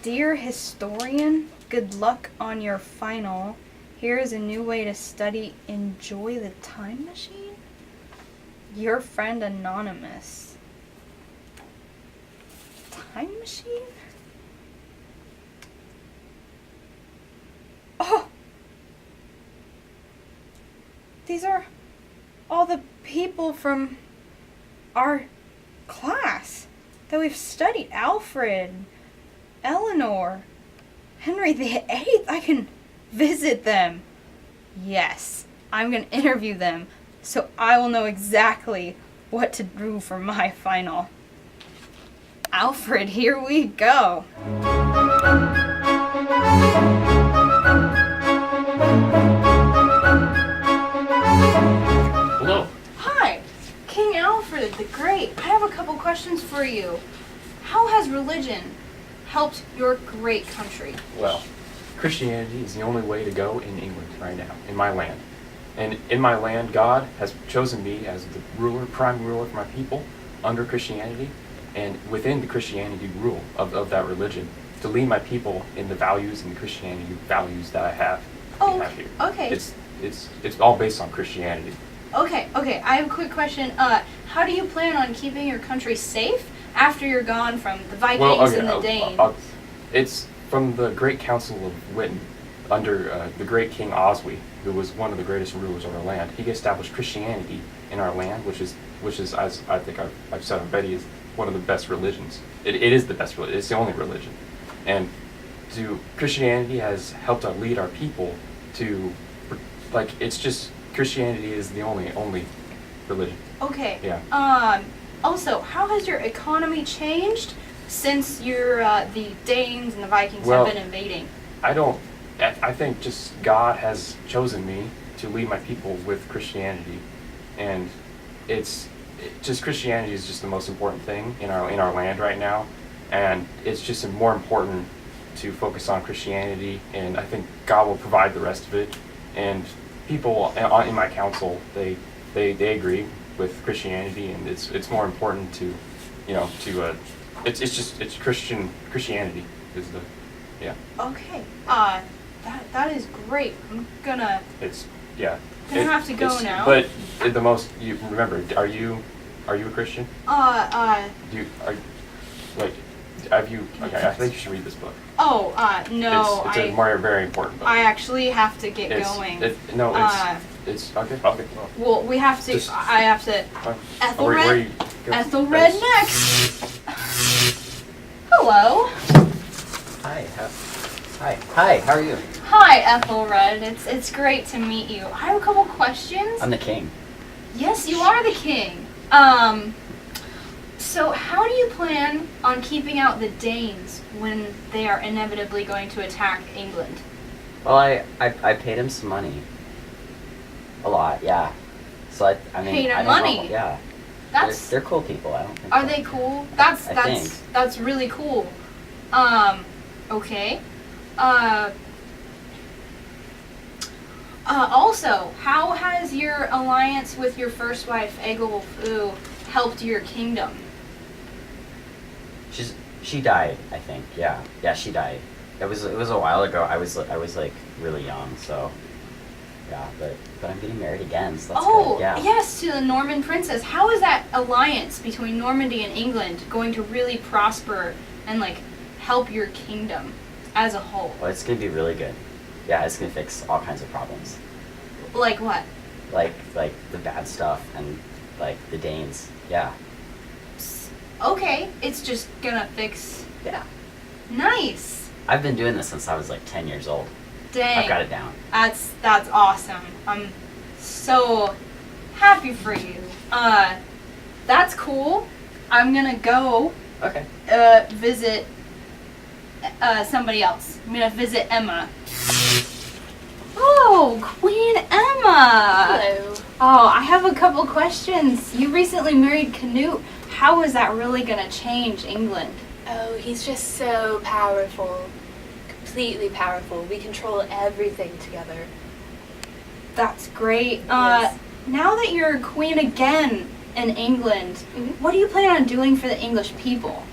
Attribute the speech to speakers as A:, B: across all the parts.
A: Dear historian, good luck on your final. Here is a new way to study. Enjoy the time machine? Your friend Anonymous. Time machine? Oh! These are all the people from our class that we've studied. Alfred, Eleanor, Henry VIII. I can visit them. Yes, I'm going to interview them so I will know exactly what to do for my final. Alfred, here we go.
B: Hello.
A: Hi, King Alfred the Great. I have a couple questions for you. How has religion helped your great country?
B: Well, Christianity is the only way to go in England right now, in my land. And in my land, God has chosen me as the prime ruler of my people under Christianity, and within the Christianity rule of that religion, to lead my people in the values and the Christianity values that I have.
A: Oh,
B: Here.
A: okay.
B: It's all based on Christianity.
A: Okay. I have a quick question. How do you plan on keeping your country safe after you're gone from the Vikings and the Danes?
B: It's from the Great Council of Witten, under the great King Oswy, who was one of the greatest rulers of our land. He established Christianity in our land, which is as I think I've said already, is one of the best religions. It is the best religion. It's the only religion, and Christianity has helped lead our people to, like, it's just Christianity is the only religion.
A: Okay.
B: Yeah.
A: Also, how has your economy changed since the Danes and the Vikings have been invading?
B: I think just God has chosen me to lead my people with Christianity, and just Christianity is just the most important thing in our land right now, and it's just more important to focus on Christianity, and I think God will provide the rest of it. And people in my council, they agree with Christianity, and it's more important to, it's Christianity is the, yeah.
A: Okay. That is great. I'm gonna have to go now.
B: But the most, you remember, are you a Christian? Okay, I think you should read this book.
A: No.
B: It's a very important book.
A: I actually have to get going.
B: It's okay.
A: Well, we have to. I have to. Ethelred. Ethelred next. Hello.
C: Hi. How are you?
A: Hi, Ethelred. It's great to meet you. I have a couple questions.
C: I'm the king.
A: Yes, you are the king. So how do you plan on keeping out the Danes when they are inevitably going to attack England?
C: Well, I paid him some money. A lot, yeah. So I mean,
A: paid him
C: I don't
A: money.
C: know, yeah. They're cool people. I don't think.
A: Are
C: so.
A: they cool?
C: I think.
A: That's really cool. Okay. Also, how has your alliance with your first wife, Egilfu, helped your kingdom?
C: She died, I think. Yeah, she died. It was a while ago. I was like really young, so yeah. But I'm getting married again, so that's good. Yeah.
A: Yes, to the Norman princess. How is that alliance between Normandy and England going to really prosper and help your kingdom as a whole?
C: Well, it's gonna be really good. Yeah, it's gonna fix all kinds of problems.
A: Like what?
C: Like the bad stuff and the Danes. Yeah.
A: Okay, it's just gonna fix.
C: Yeah.
A: Nice.
C: I've been doing this since I was 10 years old.
A: Dang.
C: I've got it down.
A: That's awesome. I'm so happy for you. That's cool. I'm gonna go
C: Okay.
A: visit somebody else. I'm gonna visit Emma. Oh, Queen Emma!
D: Hello.
A: Oh, I have a couple questions. You recently married Canute. How is that really gonna change England?
D: Oh, he's just so powerful. Completely powerful. We control everything together.
A: That's great.
D: Yes.
A: Now that you're queen again in England,
D: Mhm.
A: what do you plan on doing for the English people?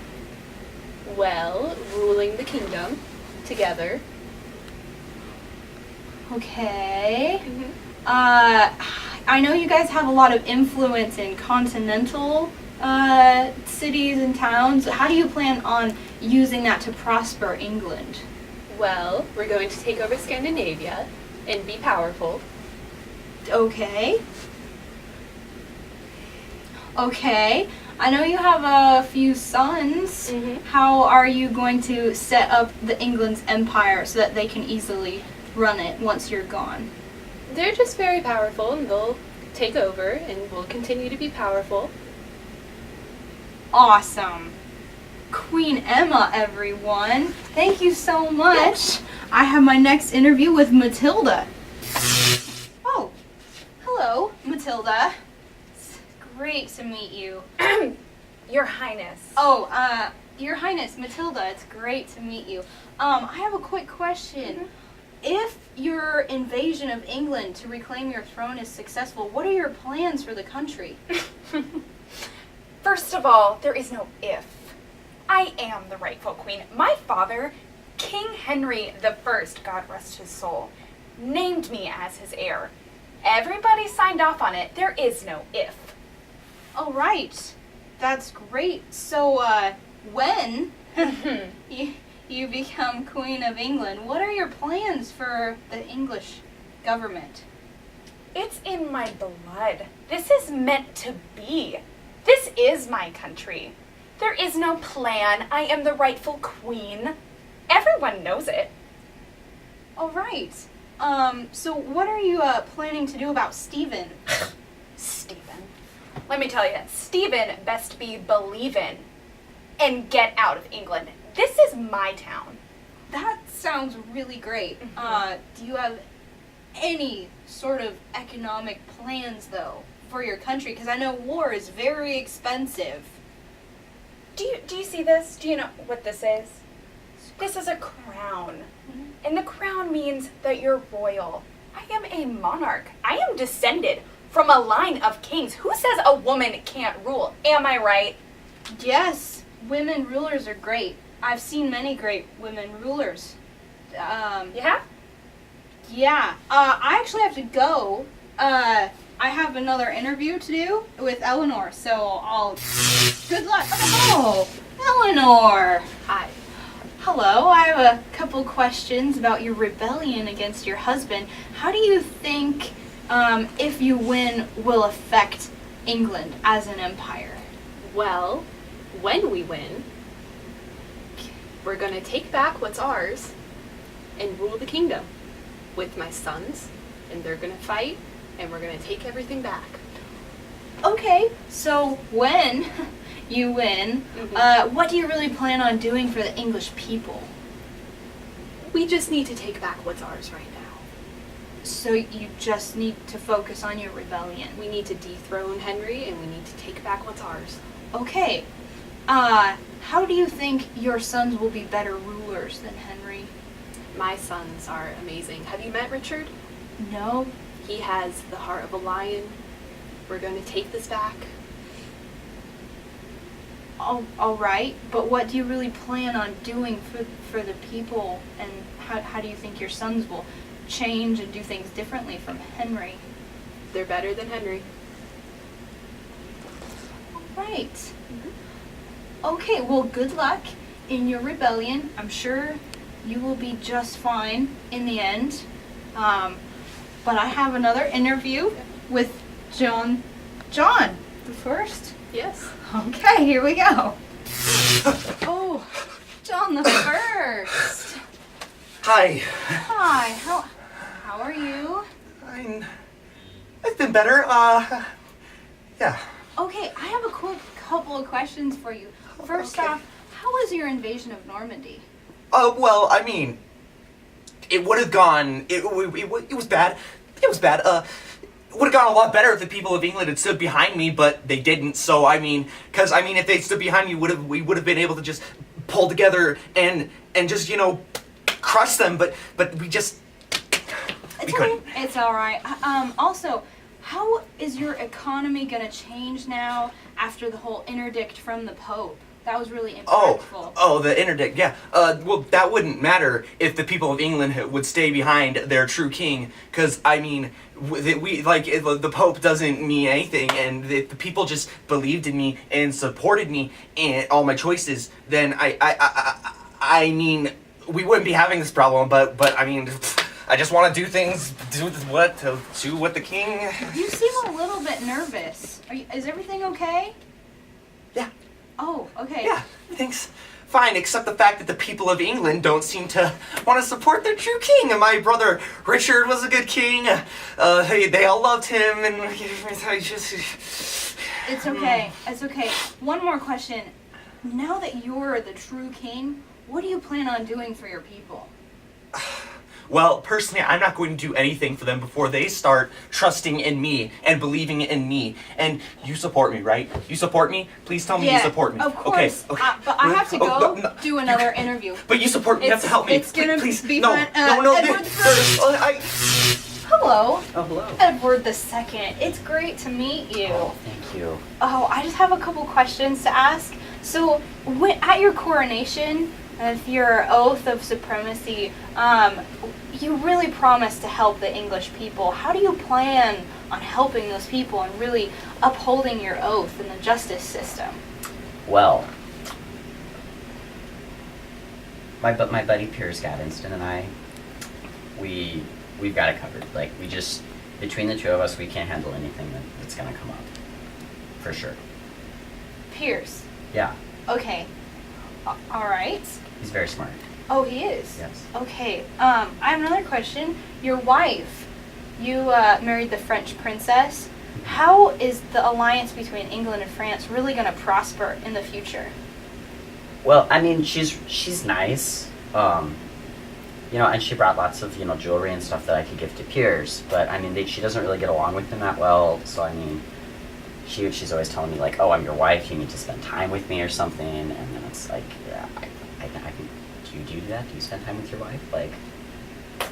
D: Well, ruling the kingdom together.
A: Okay. I know you guys have a lot of influence in continental cities and towns. How do you plan on using that to prosper England?
D: Well, we're going to take over Scandinavia and be powerful.
A: Okay. Okay. I know you have a few sons. How are you going to set up the England's empire so that they can easily run it once you're gone?
D: They're just very powerful and they'll take over and we'll continue to be powerful.
A: Awesome. Queen Emma, everyone. Thank you so much. I have my next interview with Matilda. Oh, hello, Matilda. It's great to meet you.
E: Your Highness.
A: Oh, Your Highness, Matilda, it's great to meet you. I have a quick question. If your invasion of England to reclaim your throne is successful, what are your plans for the country?
E: First of all, there is no if. I am the rightful queen. My father, King Henry I, God rest his soul, named me as his heir. Everybody signed off on it. There is no if.
A: All right. That's great. So, when you become Queen of England, what are your plans for the English government?
E: It's in my blood. This is meant to be. This is my country. There is no plan. I am the rightful queen. Everyone knows it.
A: All right. So what are you planning to do about Stephen?
E: Stephen. Let me tell you, Stephen best be believin' and get out of England. This is my town.
A: That sounds really great. Do you have any sort of economic plans, though, for your country? Because I know war is very expensive.
E: Do you see this? Do you know what this is? This is a crown. And the crown means that you're royal. I am a monarch. I am descended from a line of kings. Who says a woman can't rule? Am I right?
A: Yes, women rulers are great. I've seen many great women rulers.
E: Yeah?
A: Yeah. I actually have to go. I have another interview to do with Eleanor, so I'll... Good luck. Oh, Eleanor.
D: Hi.
A: Hello, I have a couple questions about your rebellion against your husband. How do you think, if you win, will affect England as an empire?
D: Well, when we win, we're gonna take back what's ours and rule the kingdom with my sons, and they're gonna fight, and we're gonna take everything back.
A: Okay, so when you win, what do you really plan on doing for the English people?
D: We just need to take back what's ours right now.
A: So you just need to focus on your rebellion.
D: We need to dethrone Henry, and we need to take back what's ours.
A: Okay, how do you think your sons will be better rulers than Henry?
D: My sons are amazing. Have you met Richard?
A: No?
D: He has the heart of a lion. We're going to take this back.
A: All right, but what do you really plan on doing for the people, and how do you think your sons will change and do things differently from Henry?
D: They're better than Henry.
A: All right. Okay, well, good luck in your rebellion. I'm sure you will be just fine in the end. But I have another interview with John the First.
D: Yes.
A: Okay, here we go. Oh, John the First.
F: Hi.
A: Hi, how are you?
F: I've been better. Yeah.
A: Okay, I have a quick couple of questions for you. First
F: Okay.
A: off, how was your invasion of Normandy?
F: Well, I mean, it would have gone. It was bad. It was bad. It would have gone a lot better if the people of England had stood behind me, but they didn't. So I mean, if they stood behind me, we would have been able to just pull together and just crush them. But we just we couldn't.
A: It's all right. Also, how is your economy gonna change now after the whole interdict from the Pope? That was really
F: Oh,
A: impactful.
F: oh, the interdict. Yeah. Well, that wouldn't matter if the people of England would stay behind their true king, because I mean, the Pope doesn't mean anything, and if the people just believed in me and supported me and all my choices, then I mean, we wouldn't be having this problem. But I mean, I just want to do what the king.
A: You seem a little bit nervous. Is everything okay?
F: Yeah.
A: Oh, okay.
F: Yeah, everything's fine, except the fact that the people of England don't seem to want to support their true king. And my brother Richard was a good king. They all loved him, and I just.
A: It's okay. It's okay. One more question. Now that you're the true king, what do you plan on doing for your people?
F: Well, personally, I'm not going to do anything for them before they start trusting in me and believing in me. And you support me, right? You support me? Please tell me you support me.
A: Of course.
F: Okay.
A: But I have to go
F: no,
A: do another interview.
F: But you support me. You have to help me.
A: It's gonna
F: please.
A: be
F: no,
A: fun.
F: no,
A: Edward the First. Hello,
C: Oh, hello.
A: Edward II. It's great to meet you.
C: Oh, thank you.
A: Oh, I just have a couple questions to ask. So, at your coronation, with your oath of supremacy, you really promised to help the English people. How do you plan on helping those people and really upholding your oath in the justice system?
C: Well, my buddy Piers Gaddenston and I, we've got it covered. Like, we just, between the two of us, we can't handle anything that's gonna come up. For sure.
A: Pierce.
C: Yeah,
A: Okay. All right.
C: he's very smart.
A: Oh, he is?
C: Yes.
A: Okay. I have another question. Your wife, you married the French princess. How is the alliance between England and France really going to prosper in the future?
C: Well, I mean, she's nice, and she brought lots of, jewelry and stuff that I could give to Piers, but I mean, she doesn't really get along with him that well, so I mean, she's always telling me, like, oh, I'm your wife, you need to spend time with me or something, and then it's like, yeah, I can, do you do that? Do you spend time with your wife? Like,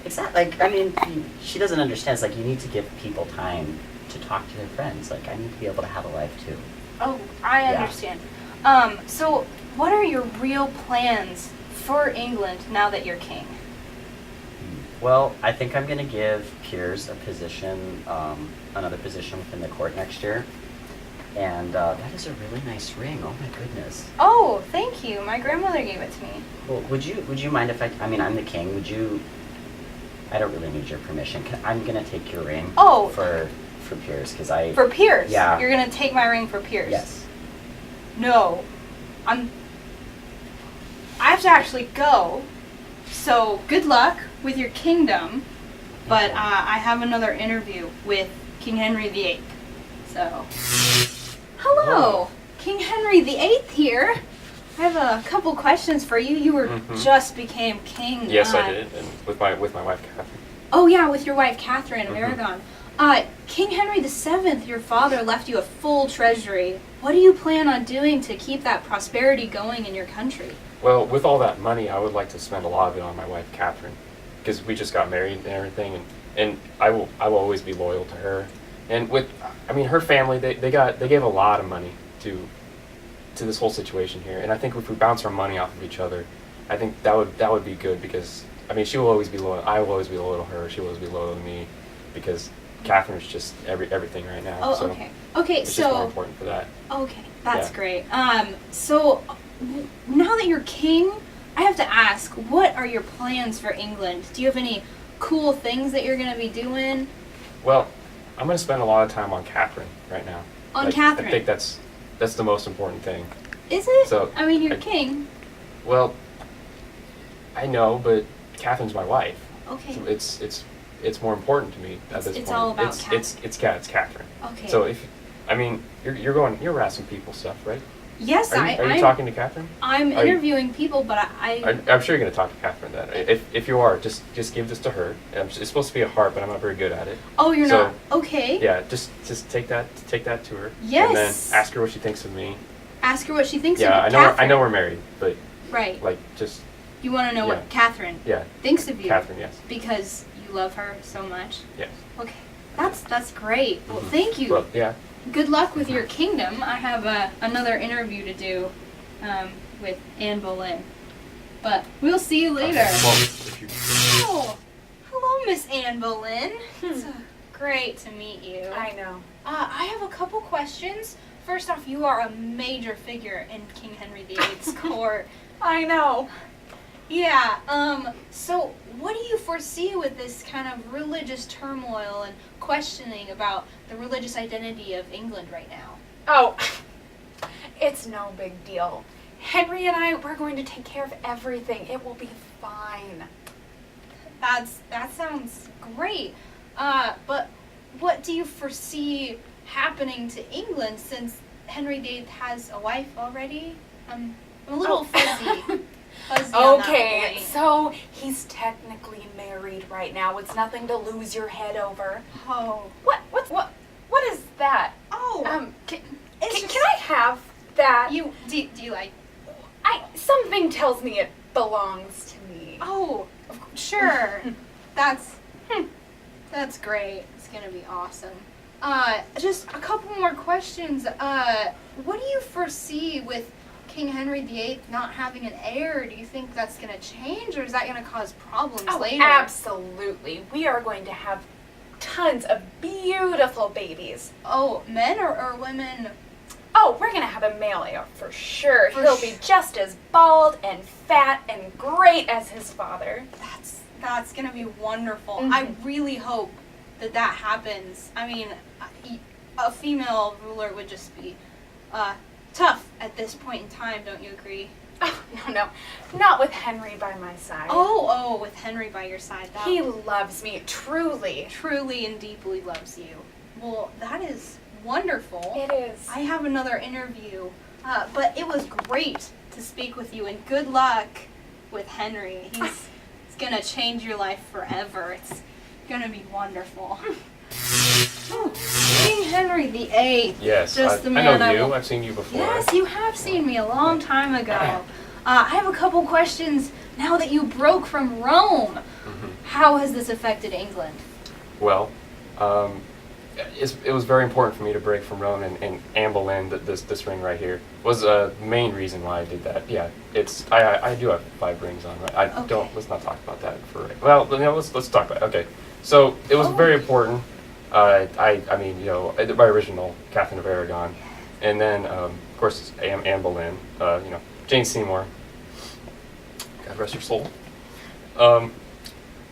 C: it's not, like, I mean, she doesn't understand, it's like, you need to give people time to talk to their friends, like, I need to be able to have a life, too.
A: Oh, I
C: Yeah.
A: understand. So what are your real plans for England now that you're king?
C: Well, I think I'm going to give Piers a position, another position within the court next year. And that is a really nice ring. Oh my goodness.
A: Oh, thank you. My grandmother gave it to me.
C: Well, would you mind if I mean, I'm the king. Would you? I don't really need your permission. I'm going to take your ring.
A: Oh.
C: For Piers, because I.
A: For Pierce?
C: Yeah.
A: You're going to take my ring for Pierce?
C: Yes.
A: No. I have to actually go. So, good luck with your kingdom. But I have another interview with King Henry VIII. So, hello, King Henry VIII here. I have a couple questions for you. You were just became king.
B: Yes, I did, and with my wife Catherine.
A: Oh yeah, with your wife Catherine of
B: Mhm.
A: Aragon. King Henry VII, your father, left you a full treasury. What do you plan on doing to keep that prosperity going in your country?
B: Well, with all that money, I would like to spend a lot of it on my wife Catherine, because we just got married and everything, and I will always be loyal to her. And her family, they gave a lot of money to this whole situation here, and I think if we bounce our money off of each other, I think that would be good, because I mean, she will always be loyal. I will always be loyal to her. She will always be loyal to me, because Catherine's just everything right now.
A: Oh,
B: so
A: okay. Okay,
B: it's just more
A: so
B: important for that.
A: okay, that's
B: Yeah.
A: great. So now that you're king, I have to ask, what are your plans for England? Do you have any cool things that you're going to be doing?
B: Well, I'm going to spend a lot of time on Catherine right now.
A: On
B: Like,
A: Catherine?
B: I think that's the most important thing.
A: Is it?
B: So,
A: I mean, you're
B: I-
A: king.
B: Well, I know, but Catherine's my wife.
A: Okay.
B: So it's more important to me at this
A: It's
B: point.
A: all about
B: it's Catherine.
A: Okay.
B: So you're asking people stuff, right?
A: Yes,
B: Are you talking to Catherine?
A: I'm
B: Are you-
A: interviewing people, but
B: I'm sure you're going to talk to Catherine then. If you are, just give this to her. It's supposed to be a heart, but I'm not very good at it.
A: Oh, you're
B: So,
A: not. Okay.
B: Yeah, just take that to her.
A: Yes.
B: And then ask her what she thinks of me.
A: Ask her what she thinks
B: Yeah,
A: of
B: I know we're married, but
A: Right.
B: like just
A: You want to know
B: yeah.
A: what Catherine
B: yeah,
A: thinks of you
B: Catherine, yes,
A: because you love her so much.
B: yes.
A: Okay. That's great. Well,
B: Mhm.
A: thank you.
B: Well, yeah.
A: Good luck with your kingdom. I have another interview to do. with Anne Boleyn. But we'll see you later.
B: Well, if you,
A: Oh, hello, Miss Anne Boleyn. It's great to meet you.
E: I know.
A: I have a couple questions. First off, you are a major figure in King Henry VIII's court.
E: I know.
A: Yeah, so what do you foresee with this kind of religious turmoil and questioning about the religious identity of England right now?
E: Oh, it's no big deal. Henry and I, we're going to take care of everything. It will be fine.
A: That sounds great. But what do you foresee happening to England since Henry VIII has a wife already? I'm a little fuzzy. Fuzzy on that
E: Okay,
A: point.
E: so he's technically married right now. It's nothing to lose your head over.
A: Oh.
E: What is that?
A: Oh.
E: Can
A: It's just-
E: I have that?
A: Do you like?
E: Something tells me it belongs to me.
A: Oh, sure. That's great. It's gonna be awesome. Just a couple more questions. What do you foresee with King Henry VIII not having an heir? Do you think that's gonna change, or is that gonna cause problems later?
E: Absolutely. We are going to have tons of beautiful babies.
A: Oh, men or women?
E: Oh, we're gonna have a male heir for sure.
A: For
E: He'll be just as bald and fat and great as his father.
A: That's gonna be wonderful.
E: Mhm.
A: I really hope that happens. I mean, a female ruler would just be tough at this point in time. Don't you agree?
E: Oh, no, not with Henry by my side.
A: Oh, with Henry by your side, that
E: He loves me, truly.
A: truly and deeply loves you. Well, that is wonderful.
E: It is.
A: I have another interview, but it was great to speak with you, and good luck with Henry. He's gonna change your life forever. It's gonna be wonderful. King Henry VIII.
B: yes,
A: Just the
B: I
A: man
B: know
A: I
B: you.
A: will-
B: I've seen you before.
A: Yes, you have seen me a long time ago. I have a couple questions now that you broke from Rome.
B: Mhm.
A: How has this affected England?
B: Well, it was very important for me to break from Rome, and Anne Boleyn, this ring right here, was the main reason why I did that. Yeah, I do have 5 rings on, right?
A: Okay.
B: Let's not talk about that for, well, let's talk about it. Okay, so it was very important. I mean, my original Catherine of Aragon, and then, of course, Anne Boleyn, Jane Seymour, God rest her soul.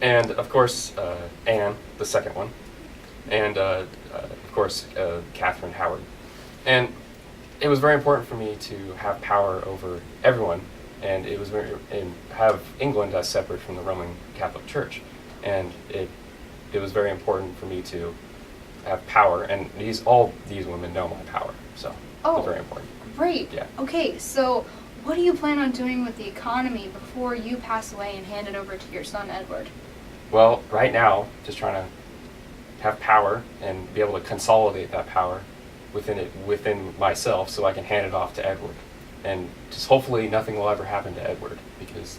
B: And of course, Anne, the second one, and of course, Catherine Howard. And it was very important for me to have power over everyone, and and have England as separate from the Roman Catholic Church. And it was very important for me to have power, and all these women know my power, so
A: Oh.
B: it's very important.
A: Great.
B: Yeah.
A: Okay, so what do you plan on doing with the economy before you pass away and hand it over to your son Edward?
B: Well, right now, just trying to have power and be able to consolidate that power within myself, so I can hand it off to Edward, and just hopefully nothing will ever happen to Edward, because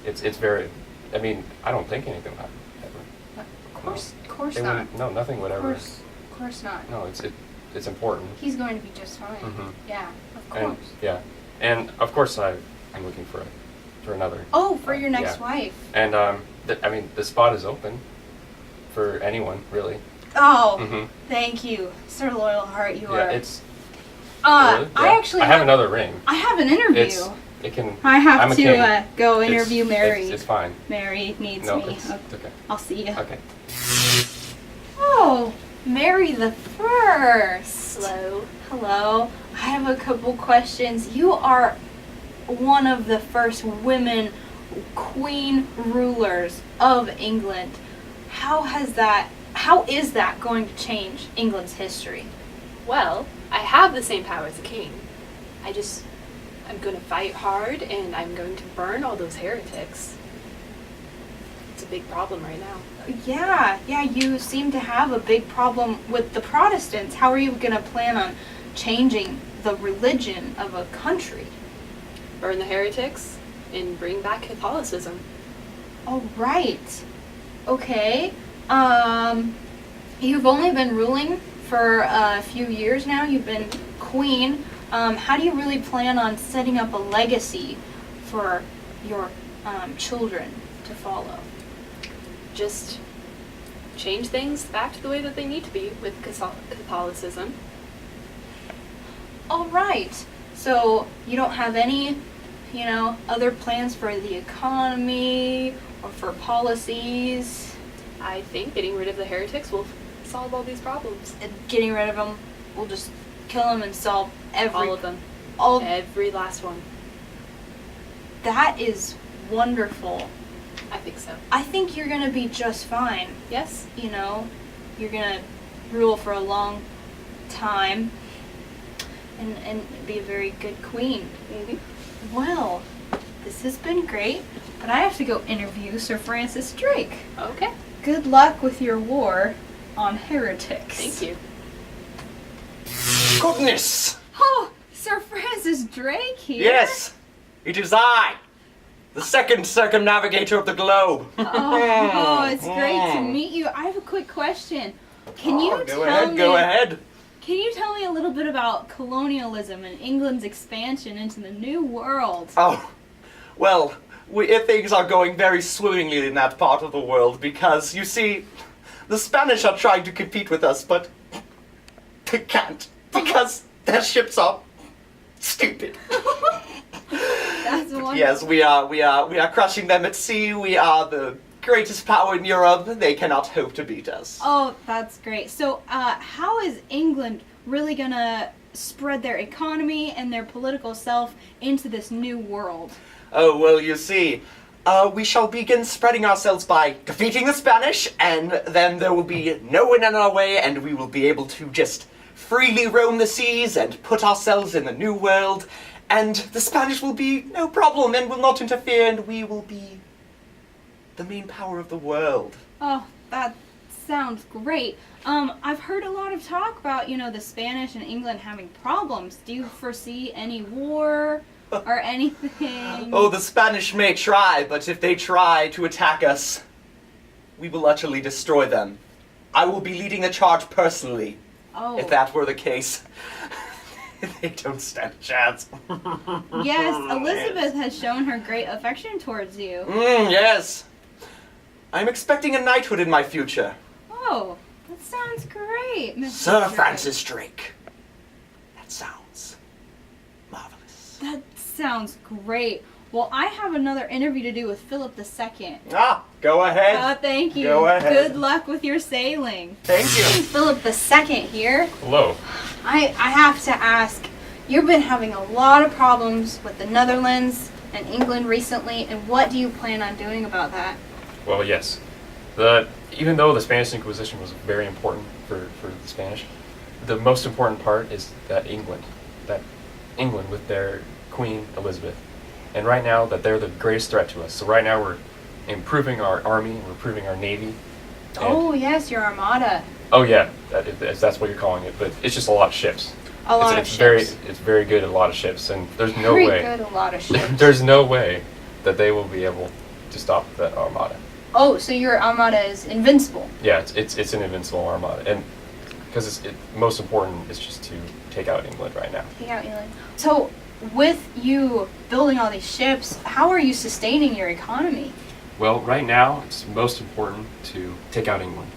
B: it's very. I mean, I don't think anything will happen to Edward.
A: Of course
B: It
A: not.
B: wouldn't- No, nothing would
A: Of
B: ever.
A: course not.
B: No, it's important.
A: He's going to be just fine.
B: Mhm.
A: Yeah, of course.
B: And and of course I'm looking for another.
A: Oh, for your next
B: Yeah.
A: wife.
B: And I mean, the spot is open for anyone, really.
A: Oh,
B: Mhm.
A: thank you, Sir Loyal Heart. You
B: Yeah,
A: are.
B: it's.
A: I
B: yeah.
A: actually
B: I have another ring.
A: I have an interview.
B: It can.
A: I have
B: I'm a
A: to
B: king.
A: go
B: It's-
A: interview Mary.
B: It's fine.
A: Mary needs
B: No,
A: me.
B: it's okay.
A: I'll see you.
B: Okay.
A: Oh, Mary the First.
D: Hello.
A: Hello. I have a couple questions. You are one of the first women queen rulers of England. How is that going to change England's history?
D: Well, I have the same power as a king. I'm going to fight hard, and I'm going to burn all those heretics. It's a big problem right now.
A: Yeah, you seem to have a big problem with the Protestants. How are you going to plan on changing the religion of a country?
D: Burn the heretics and bring back Catholicism.
A: Oh, right. Okay. You've only been ruling for a few years now. You've been queen. how do you really plan on setting up a legacy for your children to follow?
D: Just change things back to the way that they need to be with Catholicism.
A: All right. So you don't have any, other plans for the economy or for policies?
D: I think getting rid of the heretics will solve all these problems.
A: Getting rid of them will just kill them and solve
D: All of them. Every last one.
A: That is wonderful.
D: I think so.
A: I think you're gonna be just fine.
D: Yes?
A: You're gonna rule for a long time and be a very good queen.
D: Mm-hmm.
A: Well, this has been great, but I have to go interview Sir Francis Drake.
D: Okay.
A: Good luck with your war on heretics.
D: Thank you.
F: Goodness!
A: Oh, Sir Francis Drake here.
F: Yes, it is I, the second circumnavigator of the globe.
A: Oh, it's great to meet you. I have a quick question. Can you
F: Go ahead.
A: Can you tell me a little bit about colonialism and England's expansion into the New World?
F: Oh, well, things are going very swimmingly in that part of the world because, you see, the Spanish are trying to compete with us, but they can't because their ships are stupid.
A: That's wonderful.
F: Yes, we are crushing them at sea. We are the greatest power in Europe. They cannot hope to beat us.
A: Oh, that's great. So, how is England really gonna spread their economy and their political self into this new world?
F: Oh, well, you see, we shall begin spreading ourselves by defeating the Spanish, and then there will be no one in our way, and we will be able to just freely roam the seas and put ourselves in the new world, and the Spanish will be no problem and will not interfere, and we will be the main power of the world.
A: Oh, that sounds great. I've heard a lot of talk about, the Spanish and England having problems. Do you foresee any war or anything?
F: Oh, the Spanish may try, but if they try to attack us, we will utterly destroy them. I will be leading the charge personally,
A: Oh.
F: if that were the case. They don't stand a chance.
A: Yes, Elizabeth has shown her great affection towards you.
F: Yes. I'm expecting a knighthood in my future.
A: Oh, that sounds great, Mr.
F: Sir
A: Drake.
F: Francis Drake. That sounds marvelous.
A: That sounds great. Well, I have another interview to do with Philip II.
F: Ah, go ahead.
A: Thank you.
F: Go ahead.
A: Good luck with your sailing.
F: Thank you.
A: Philip II here.
B: Hello.
A: I have to ask, you've been having a lot of problems with the Netherlands and England recently, and what do you plan on doing about that?
B: Well, yes. Even though the Spanish Inquisition was very important for the Spanish, the most important part is that England with their Queen Elizabeth. And right now that they're the greatest threat to us. So right now we're improving our army, we're improving our navy.
A: Oh, yes, your armada.
B: Oh yeah, that's what you're calling it, but it's just a lot of ships.
A: A lot of
B: It's
A: ships.
B: very good at a lot of ships, and there's no
A: Very
B: way
A: good, a lot of ships.
B: there's no way that they will be able to stop that armada.
A: Oh, so your armada is invincible.
B: Yeah, it's an invincible armada, and because most important is just to take out England right now.
A: Take out England. So, with you building all these ships, how are you sustaining your economy?
B: Well, right now it's most important to take out England,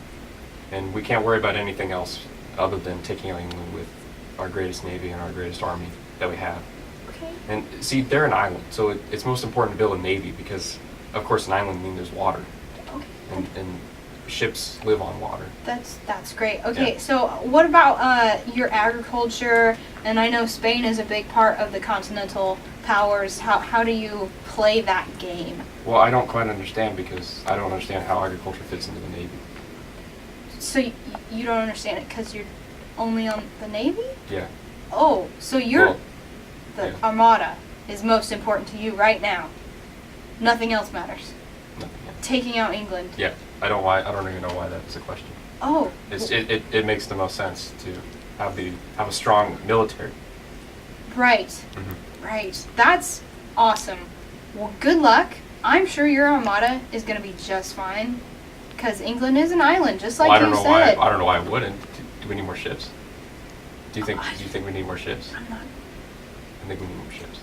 B: and we can't worry about anything else other than taking out England with our greatest navy and our greatest army that we have.
A: Okay.
B: And see, they're an island, so it's most important to build a navy because, of course, an island means there's water,
A: Okay.
B: and ships live on water.
A: That's great. Okay,
B: Yeah.
A: so what about your agriculture? And I know Spain is a big part of the continental powers. How do you play that game?
B: Well, I don't quite understand because I don't understand how agriculture fits into the navy.
A: So you don't understand it because you're only on the navy?
B: Yeah.
A: Oh, so you're
B: Well,
A: the
B: yeah.
A: armada is most important to you right now. Nothing else matters.
B: Nothing.
A: Taking out England.
B: Yeah. I don't even know why that's a question.
A: Oh.
B: It makes the most sense to have a strong military.
A: Right.
B: Mm-hmm.
A: Right. That's awesome. Well, good luck. I'm sure your armada is going to be just fine. Because England is an island, just like
B: Well, I don't
A: you
B: know
A: said.
B: why. I don't know why I wouldn't. Do we need more ships? Do you think we need more ships?
A: I'm not
B: I think we need more ships.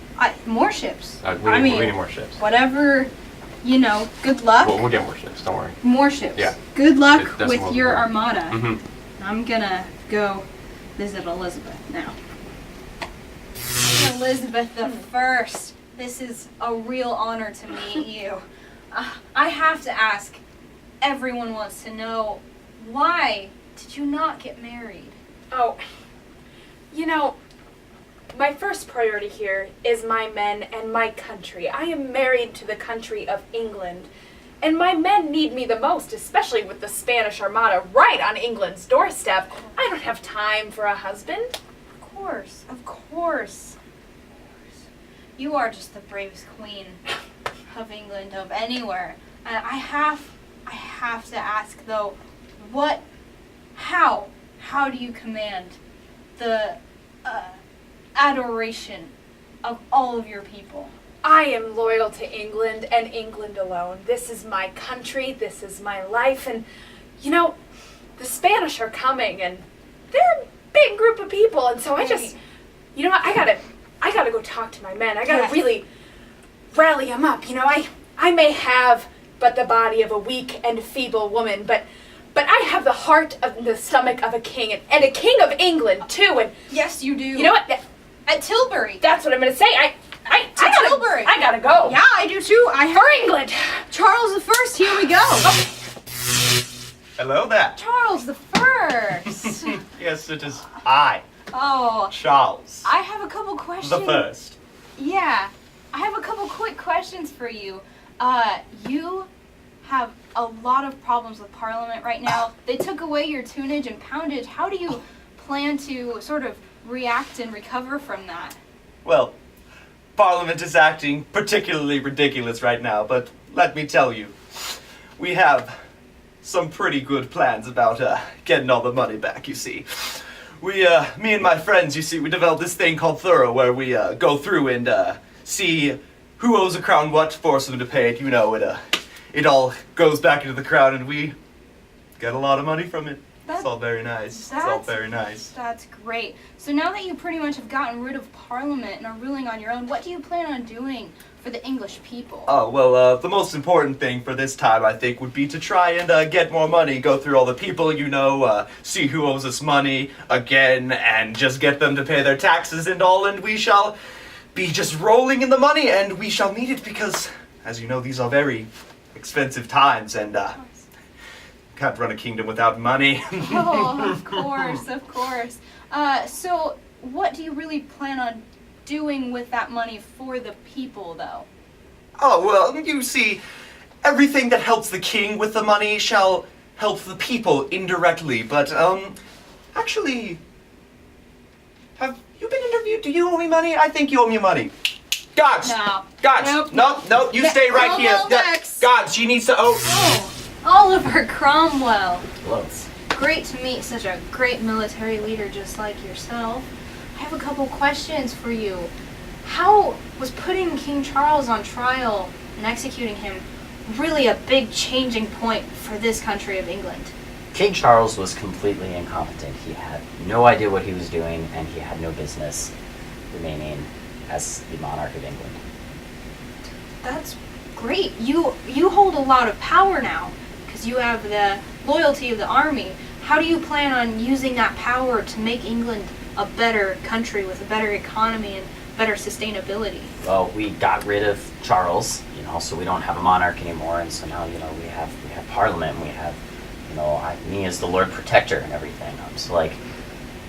A: More ships.
B: We need more ships.
A: Whatever, good luck.
B: We'll get more ships. Don't worry.
A: More ships.
B: Yeah.
A: Good luck
B: That's
A: with
B: more
A: your
B: important.
A: armada.
B: Mm-hmm.
A: I'm gonna go visit Elizabeth now. Elizabeth the First. This is a real honor to meet you. I have to ask. Everyone wants to know, why did you not get married?
E: Oh, my first priority here is my men and my country. I am married to the country of England, and my men need me the most, especially with the Spanish Armada right on England's doorstep. I don't have time for a husband.
A: Of course. You are just the bravest queen of England, of anywhere. And I have to ask though, how do you command the adoration of all of your people?
E: I am loyal to England and England alone. This is my country, this is my life, and the Spanish are coming, and they're a big group of people, and so I just, I gotta go talk to my men. I gotta really rally them up. I may have but the body of a weak and feeble woman, but I have the heart of the stomach of a king, and a king of England too. And
A: Yes, you do.
E: you know what?
A: At Tilbury.
E: That's what I'm gonna say.
A: Tilbury.
E: I gotta go.
A: Yeah, I do too.
E: For England.
A: Charles the First. Here we go.
F: Hello there.
A: Charles the First.
F: Yes, it is I,
A: Oh,
F: Charles
A: I have a couple questions.
F: the First.
A: Yeah, I have a couple quick questions for you. You have a lot of problems with Parliament right now. They took away your tunage and poundage. How do you plan to sort of react and recover from that?
F: Well, Parliament is acting particularly ridiculous right now, but let me tell you, we have some pretty good plans about getting all the money back, you see. Me and my friends, you see, we developed this thing called Thorough, where we go through and see who owes a crown what, force them to pay it, it all goes back into the crown, and we get a lot of money from it. It's all very nice. It's all very nice.
A: That's great. So now that you pretty much have gotten rid of Parliament and are ruling on your own, what do you plan on doing for the English people?
F: Oh, well, the most important thing for this time, I think, would be to try and get more money, go through all the people, see who owes us money again, and just get them to pay their taxes and all, and we shall be just rolling in the money, and we shall need it because, as you know, these are very expensive times, and can't run a kingdom without money.
A: Oh, of course. So what do you really plan on doing with that money for the people, though?
F: Oh, well, you see, everything that helps the king with the money shall help the people indirectly, but, actually, have you been interviewed? Do you owe me money? I think you owe me money. Gods!
A: No.
F: Gods!
A: Nope.
F: No, you stay right here.
A: Cromwell next.
F: Gods, she needs to owe...
A: Oh, Oliver Cromwell.
C: Hello.
A: It's great to meet such a great military leader just like yourself. I have a couple questions for you. How was putting King Charles on trial and executing him really a big changing point for this country of England?
C: King Charles was completely incompetent. He had no idea what he was doing, and he had no business remaining as the monarch of England.
A: That's great. You hold a lot of power now because you have the loyalty of the army. How do you plan on using that power to make England a better country with a better economy and better sustainability?
C: Well, we got rid of Charles, so we don't have a monarch anymore, and so now, we have Parliament, and we have, me as the Lord Protector and everything. So like,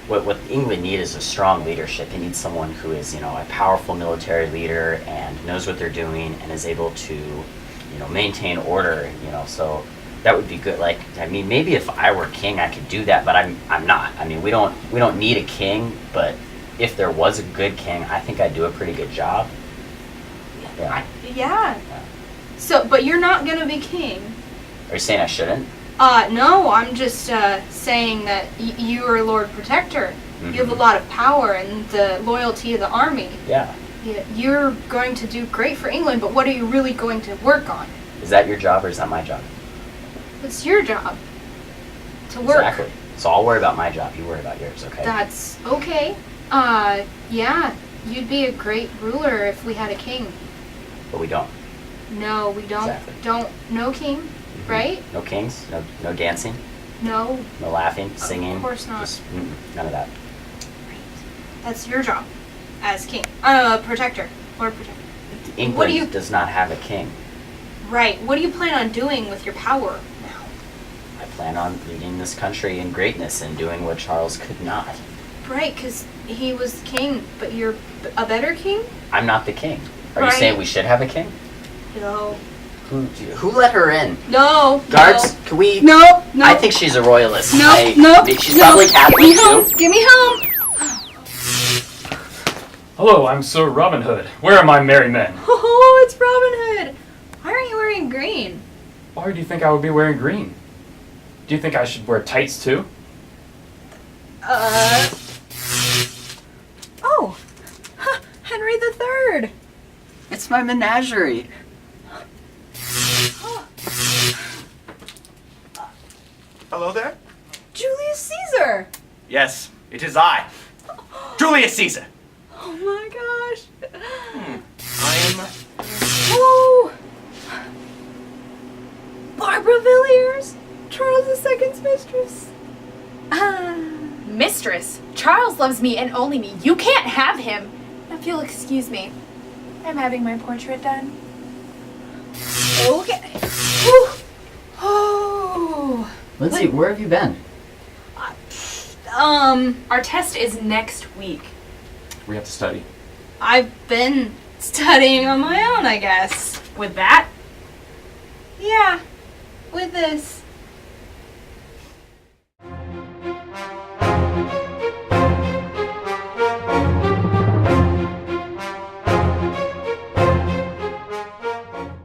C: what England needs is a strong leadership. They need someone who is, a powerful military leader and knows what they're doing and is able to, maintain order, so that would be good. Like, maybe if I were king, I could do that, but I'm not. We don't need a king, but if there was a good king, I think I'd do a pretty good job. Yeah.
A: Yeah. So, but you're not gonna be king.
C: Are you saying I shouldn't?
A: No, I'm just saying that you are Lord Protector. You have a lot of power and the loyalty of the army.
C: Yeah.
A: You're going to do great for England, but what are you really going to work on?
C: Is that your job or is that my job?
A: It's your job to work.
C: Exactly. So I'll worry about my job. You worry about yours, okay?
A: That's okay. Yeah. you'd be a great ruler if we had a king.
C: But we don't.
A: No, we don't.
C: Exactly.
A: No king, right?
C: No kings, no dancing,
A: No.
C: no laughing, singing.
A: Of course not.
C: Just, none of that.
A: Right. That's your job as king. Protector. Lord Protector.
C: England
A: you-
C: does not have a king.
A: Right. What do you plan on doing with your power now?
C: I plan on leading this country in greatness and doing what Charles could not.
A: Right, because he was king, but you're a better king?
C: I'm not the king. Are
A: Right.
C: you saying we should have a king?
A: No.
C: Who let her in?
A: No.
C: Guards, can we?
A: No. No.
C: I think she's a royalist.
A: No.
C: I
A: No.
C: mean, she's
A: no.
C: probably
A: Get
C: Catholic
A: me home.
C: too.
A: Get me home.
B: Hello, I'm Sir Robin Hood. Where are my merry men?
A: Oh, it's Robin Hood. Why aren't you wearing green?
B: Why do you think I would be wearing green? Do you think I should wear tights too?
A: Oh. Henry III.
C: It's my menagerie.
F: Hello there?
A: Julius Caesar.
F: Yes, it is I, Julius Caesar.
A: Oh my gosh.
F: I am.
A: Oh. Barbara Villiers. Charles II's mistress.
E: Mistress, Charles loves me and only me. You can't have him. If you'll excuse me, I'm having my portrait done.
A: Okay. Whew. Oh.
C: Lindsay, where have you been?
E: Our test is next week.
B: We have to study.
A: I've been studying on my own, I guess.
E: With that,
A: Yeah. With this.